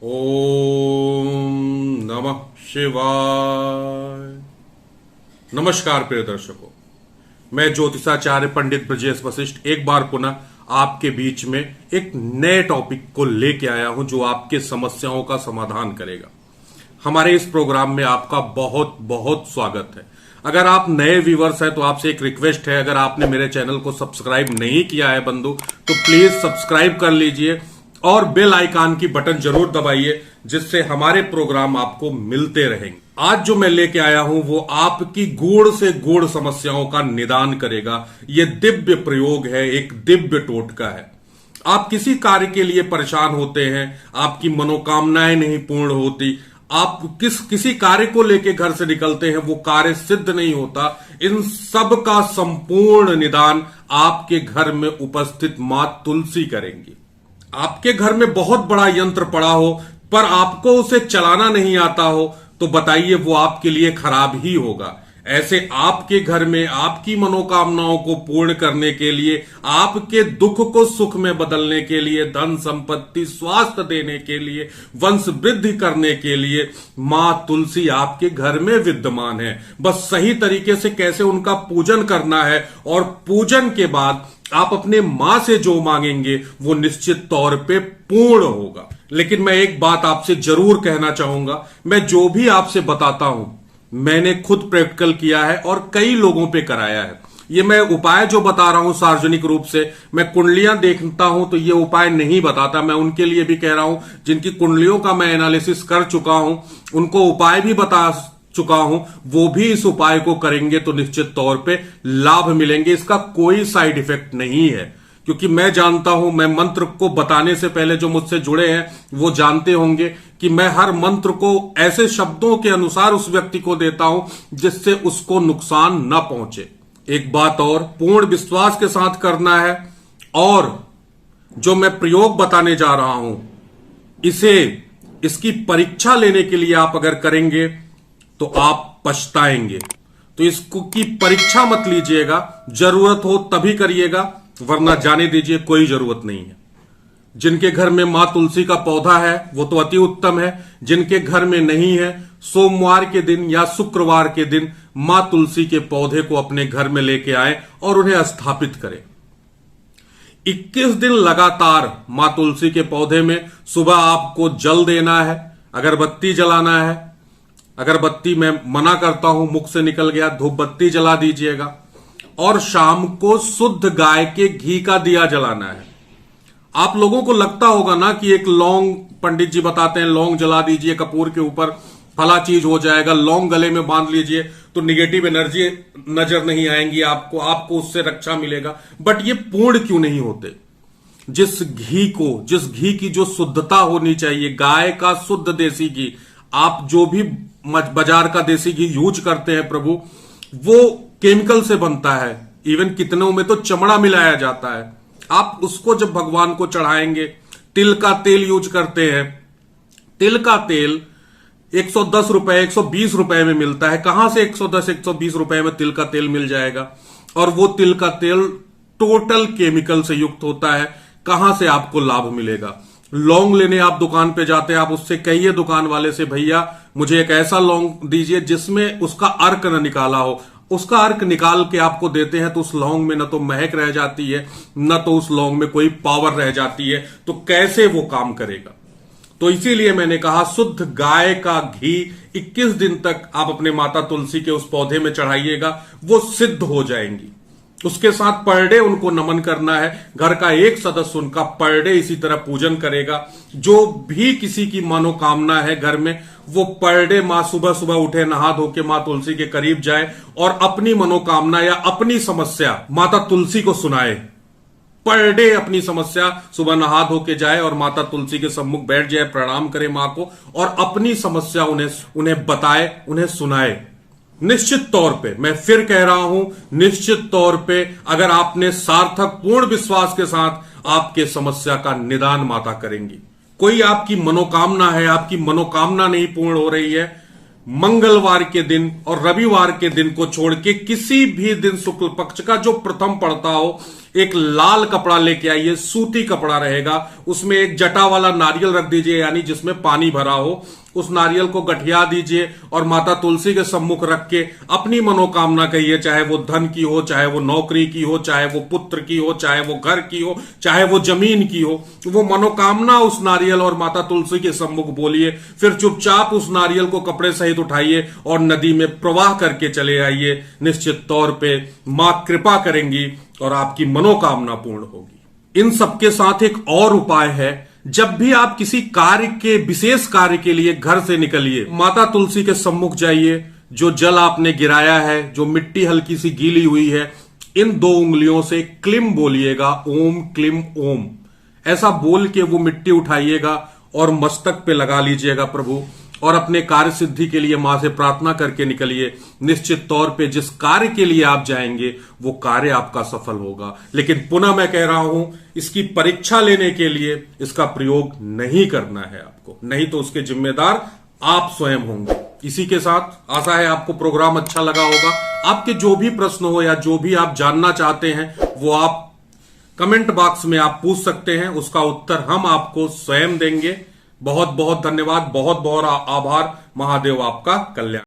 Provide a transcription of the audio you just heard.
ओम नमः शिवाय। नमस्कार प्रिय दर्शकों, मैं ज्योतिषाचार्य पंडित ब्रजेश वशिष्ठ एक बार पुनः आपके बीच में एक नए टॉपिक को लेके आया हूं जो आपके समस्याओं का समाधान करेगा। हमारे इस प्रोग्राम में आपका बहुत बहुत स्वागत है। अगर आप नए व्यूवर्स हैं तो आपसे एक रिक्वेस्ट है, अगर आपने मेरे चैनल को सब्सक्राइब नहीं किया है बंधु तो प्लीज सब्सक्राइब कर लीजिए और बेल आइकन की बटन जरूर दबाइए, जिससे हमारे प्रोग्राम आपको मिलते रहेंगे। आज जो मैं लेके आया हूं वो आपकी गूढ़ से गूढ़ समस्याओं का निदान करेगा। ये दिव्य प्रयोग है, एक दिव्य टोटका है। आप किसी कार्य के लिए परेशान होते हैं, आपकी मनोकामनाएं नहीं पूर्ण होती, आप किसी कार्य को लेके घर से निकलते हैं, वो कार्य सिद्ध नहीं होता, इन सब का संपूर्ण निदान आपके घर में उपस्थित मां तुलसी करेंगी। आपके घर में बहुत बड़ा यंत्र पड़ा हो पर आपको उसे चलाना नहीं आता हो तो बताइए वो आपके लिए खराब ही होगा। ऐसे आपके घर में आपकी मनोकामनाओं को पूर्ण करने के लिए, आपके दुख को सुख में बदलने के लिए, धन संपत्ति स्वास्थ्य देने के लिए, वंश वृद्धि करने के लिए मां तुलसी आपके घर में विद्यमान है। बस सही तरीके से कैसे उनका पूजन करना है और पूजन के बाद आप अपने मां से जो मांगेंगे वो निश्चित तौर पे पूर्ण होगा। लेकिन मैं एक बात आपसे जरूर कहना चाहूंगा, मैं जो भी आपसे बताता हूं मैंने खुद प्रैक्टिकल किया है और कई लोगों पे कराया है। ये मैं उपाय जो बता रहा हूं सार्वजनिक रूप से, मैं कुंडलियां देखता हूं तो ये उपाय नहीं बताता। मैं उनके लिए भी कह रहा हूं जिनकी कुंडलियों का मैं एनालिसिस कर चुका हूं, उनको उपाय भी बता चुका हूं, वो भी इस उपाय को करेंगे तो निश्चित तौर पे लाभ मिलेंगे। इसका कोई साइड इफेक्ट नहीं है, क्योंकि मैं जानता हूं, मैं मंत्र को बताने से पहले जो मुझसे जुड़े हैं वो जानते होंगे कि मैं हर मंत्र को ऐसे शब्दों के अनुसार उस व्यक्ति को देता हूं जिससे उसको नुकसान न पहुंचे। एक बात और, पूर्ण विश्वास के साथ करना है और जो मैं प्रयोग बताने जा रहा हूं इसकी परीक्षा लेने के लिए आप अगर करेंगे तो आप पछताएंगे। तो इसको की परीक्षा मत लीजिएगा, जरूरत हो तभी करिएगा, वरना जाने दीजिए, कोई जरूरत नहीं है। जिनके घर में मां तुलसी का पौधा है वो तो अति उत्तम है। जिनके घर में नहीं है, सोमवार के दिन या शुक्रवार के दिन मां तुलसी के पौधे को अपने घर में लेके आए और उन्हें स्थापित करें। 21 दिन लगातार मां तुलसी के पौधे में सुबह आपको जल देना है, अगरबत्ती जलाना है। अगरबत्ती मैं मना करता हूं, मुख से निकल गया, धूप बत्ती जला दीजिएगा। और शाम को शुद्ध गाय के घी का दिया जलाना है। आप लोगों को लगता होगा ना कि एक लौंग, पंडित जी बताते हैं लौंग जला दीजिए कपूर के ऊपर, फला चीज हो जाएगा, लौंग गले में बांध लीजिए तो निगेटिव एनर्जी नजर नहीं आएंगी आपको उससे रक्षा मिलेगा। बट ये पूर्ण क्यों नहीं होते? जिस घी की जो शुद्धता होनी चाहिए, गाय का शुद्ध देसी घी, आप जो भी बाजार का देसी घी यूज करते हैं प्रभु, वो केमिकल से बनता है। इवन कितनों में तो चमड़ा मिलाया जाता है। आप उसको जब भगवान को चढ़ाएंगे, तिल का तेल यूज करते हैं। तिल का तेल 110 रुपए 120 रुपए में मिलता है। कहां से 110 120 रुपए में तिल का तेल मिल जाएगा? और वो तिल का तेल टोटल केमिकल से युक्त होता है। कहां से आपको लाभ मिलेगा? लौंग लेने आप दुकान पे जाते हैं, आप उससे कहिए दुकान वाले से, भैया मुझे एक ऐसा लौंग दीजिए जिसमें उसका अर्क न निकाला हो। उसका अर्क निकाल के आपको देते हैं तो उस लौंग में न तो महक रह जाती है, न तो उस लौंग में कोई पावर रह जाती है। तो कैसे वो काम करेगा? तो इसीलिए मैंने कहा शुद्ध गाय का घी 21 दिन तक आप अपने माता तुलसी के उस पौधे में चढ़ाइएगा, वो सिद्ध हो जाएंगी। उसके साथ पर डे उनको नमन करना है। घर का एक सदस्य उनका पर डे इसी तरह पूजन करेगा। जो भी किसी की मनोकामना है घर में, वो पर डे मां सुबह सुबह उठे, नहा धो के मां तुलसी के करीब जाए और अपनी मनोकामना या अपनी समस्या माता तुलसी को सुनाए। पर डे अपनी समस्या सुबह नहा धो के जाए और माता तुलसी के सम्मुख बैठ जाए, प्रणाम करे मां को और अपनी समस्या उन्हें बताए, उन्हें सुनाए। निश्चित तौर पे, मैं फिर कह रहा हूं, निश्चित तौर पे अगर आपने सार्थक पूर्ण विश्वास के साथ, आपके समस्या का निदान माता करेंगी। कोई आपकी मनोकामना है, आपकी मनोकामना नहीं पूर्ण हो रही है, मंगलवार के दिन और रविवार के दिन को छोड़ के किसी भी दिन शुक्ल पक्ष का जो प्रथम पड़ता हो, एक लाल कपड़ा लेके आइए, सूती कपड़ा रहेगा, उसमें एक जटा वाला नारियल रख दीजिए, यानी जिसमें पानी भरा हो। उस नारियल को गठिया दीजिए और माता तुलसी के सम्मुख रख के अपनी मनोकामना कहिए, चाहे वो धन की हो, चाहे वो नौकरी की हो, चाहे वो पुत्र की हो, चाहे वो घर की हो, चाहे वो जमीन की हो। वो मनोकामना उस नारियल और माता तुलसी के सम्मुख बोलिए। फिर चुपचाप उस नारियल को कपड़े सहित उठाइए और नदी में प्रवाह करके चले आइए। निश्चित तौर पे मां कृपा करेंगी और आपकी मनोकामना पूर्ण होगी। इन सबके साथ एक और उपाय है, जब भी आप किसी कार्य के, विशेष कार्य के लिए घर से निकलिए, माता तुलसी के सम्मुख जाइए। जो जल आपने गिराया है, जो मिट्टी हल्की सी गीली हुई है, इन 2 उंगलियों से क्लिम बोलिएगा, ओम क्लिम ओम। ऐसा बोल के वो मिट्टी उठाइएगा और मस्तक पे लगा लीजिएगा प्रभु, और अपने कार्य सिद्धि के लिए मां से प्रार्थना करके निकलिए। निश्चित तौर पे जिस कार्य के लिए आप जाएंगे वो कार्य आपका सफल होगा। लेकिन पुनः मैं कह रहा हूं, इसकी परीक्षा लेने के लिए इसका प्रयोग नहीं करना है आपको, नहीं तो उसके जिम्मेदार आप स्वयं होंगे। इसी के साथ आशा है आपको प्रोग्राम अच्छा लगा होगा। आपके जो भी प्रश्न हो या जो भी आप जानना चाहते हैं वो आप कमेंट बॉक्स में आप पूछ सकते हैं, उसका उत्तर हम आपको स्वयं देंगे। बहुत बहुत धन्यवाद, बहुत बहुत आभार। महादेव आपका कल्याण।